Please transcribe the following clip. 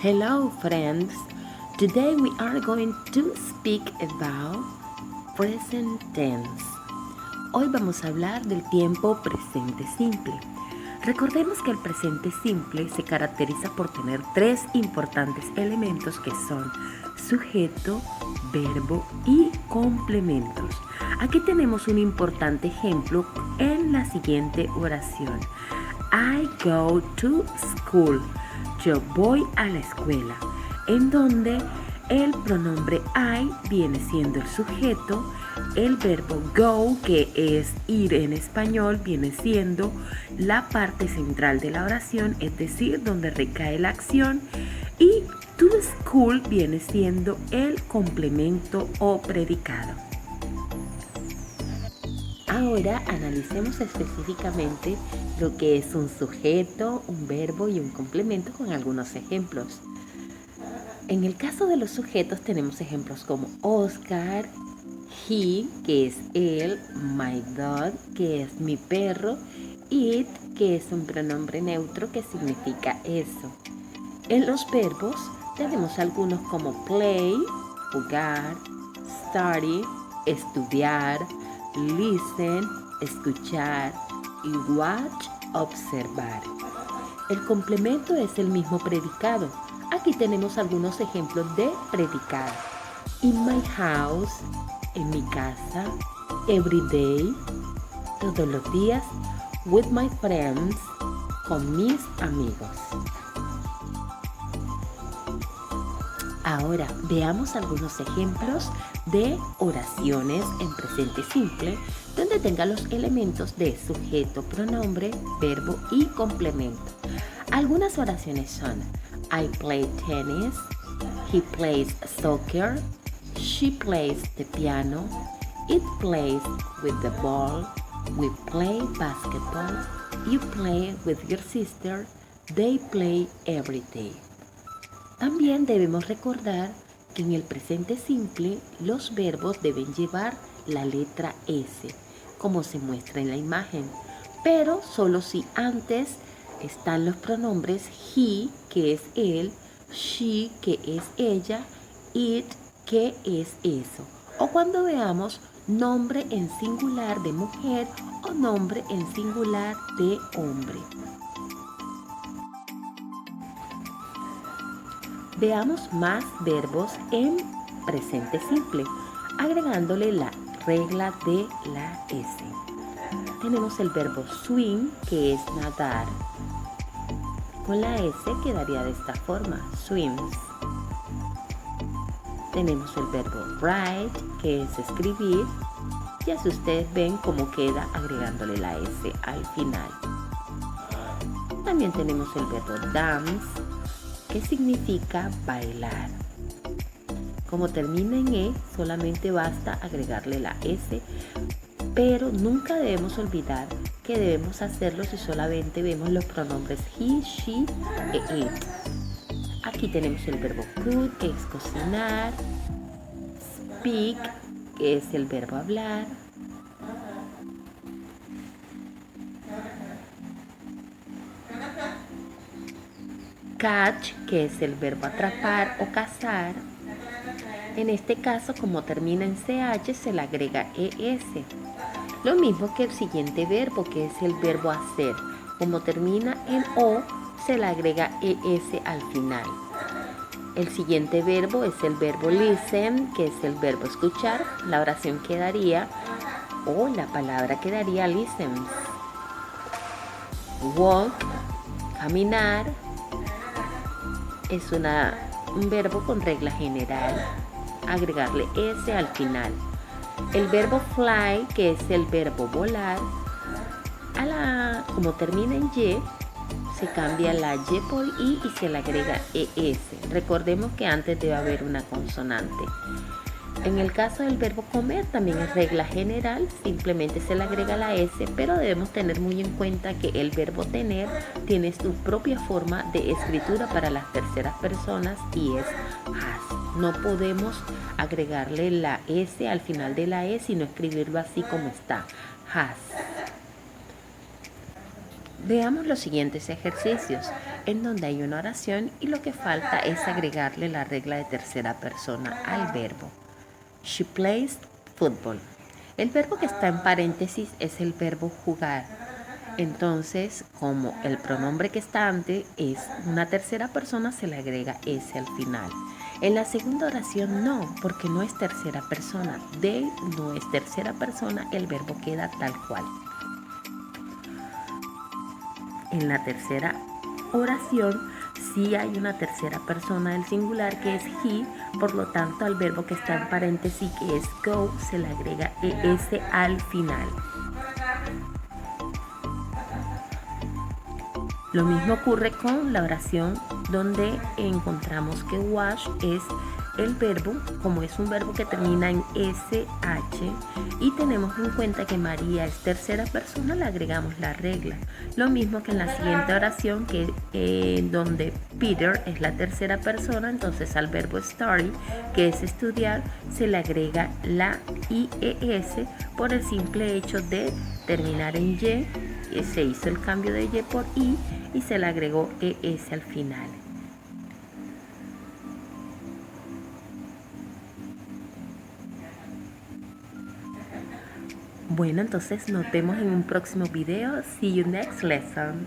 Hello friends, today we are going to speak about present tense. Hoy vamos a hablar del tiempo presente simple. Recordemos que el presente simple se caracteriza por tener tres importantes elementos que son sujeto, verbo y complementos. Aquí tenemos un importante ejemplo en la siguiente oración. I go to school. Yo voy a la escuela, en donde el pronombre I viene siendo el sujeto, el verbo go, que es ir en español, viene siendo la parte central de la oración, es decir, donde recae la acción, y to school viene siendo el complemento o predicado. Ahora analicemos específicamente lo que es un sujeto, un verbo y un complemento con algunos ejemplos. En el caso de los sujetos tenemos ejemplos como Oscar, he, que es él, my dog, que es mi perro, it, que es un pronombre neutro que significa eso. En los verbos tenemos algunos como play, jugar, study, estudiar, listen, escuchar y watch, observar. El complemento es el mismo predicado. Aquí tenemos algunos ejemplos de predicado. In my house, en mi casa, every day, todos los días, with my friends, con mis amigos. Ahora veamos algunos ejemplos de oraciones en presente simple donde tenga los elementos de sujeto, pronombre, verbo y complemento. Algunas oraciones son I play tennis, he plays soccer, she plays the piano, it plays with the ball, we play basketball, you play with your sister, they play every day. También debemos recordar que en el presente simple los verbos deben llevar la letra S, como se muestra en la imagen, pero solo si antes están los pronombres he, que es él, she, que es ella, it, que es eso, o cuando veamos nombre en singular de mujer o nombre en singular de hombre. Veamos más verbos en presente simple, agregándole la regla de la S. Tenemos el verbo swim, que es nadar. Con la S quedaría de esta forma, swims. Tenemos el verbo write, que es escribir. Y así ustedes ven cómo queda agregándole la S al final. También tenemos el verbo dance, que significa bailar. Como termina en E, solamente basta agregarle la S, pero nunca debemos olvidar que debemos hacerlo si solamente vemos los pronombres he, she e it. Aquí tenemos el verbo cook, que es cocinar, speak, que es el verbo hablar, catch, que es el verbo atrapar o cazar. En este caso, como termina en CH, se le agrega ES. Lo mismo que el siguiente verbo, que es el verbo hacer. Como termina en O, se le agrega ES al final. El siguiente verbo es el verbo listen, que es el verbo escuchar. La oración quedaría, o la palabra quedaría listens. Walk, caminar, es un verbo con regla general, agregarle S al final. El verbo fly, que es el verbo volar, como termina en Y, se cambia la Y por I y se le agrega ES. Recordemos que antes debe haber una consonante. En el caso del verbo comer también es regla general, simplemente se le agrega la S, pero debemos tener muy en cuenta que el verbo tener tiene su propia forma de escritura para las terceras personas y es has. No podemos agregarle la S al final de la E, sino escribirlo así como está, has. Veamos los siguientes ejercicios, en donde hay una oración y lo que falta es agregarle la regla de tercera persona al verbo. She plays football. El verbo que está en paréntesis es el verbo jugar. Entonces, como el pronombre que está antes es una tercera persona, se le agrega ese al final. En la segunda oración no, porque no es tercera persona. They no es tercera persona, el verbo queda tal cual. En la tercera oración sí hay una tercera persona del singular que es he, por lo tanto al verbo que está en paréntesis que es go se le agrega es al final. Lo mismo ocurre con la oración donde encontramos que wash es el verbo, como es un verbo que termina en SH y tenemos en cuenta que María es tercera persona, le agregamos la regla. Lo mismo que en la siguiente oración, que donde Peter es la tercera persona, entonces al verbo study, que es estudiar, se le agrega la IES por el simple hecho de terminar en Y, se hizo el cambio de Y por I y se le agregó ES al final. Bueno, entonces nos vemos en un próximo video. See you next lesson.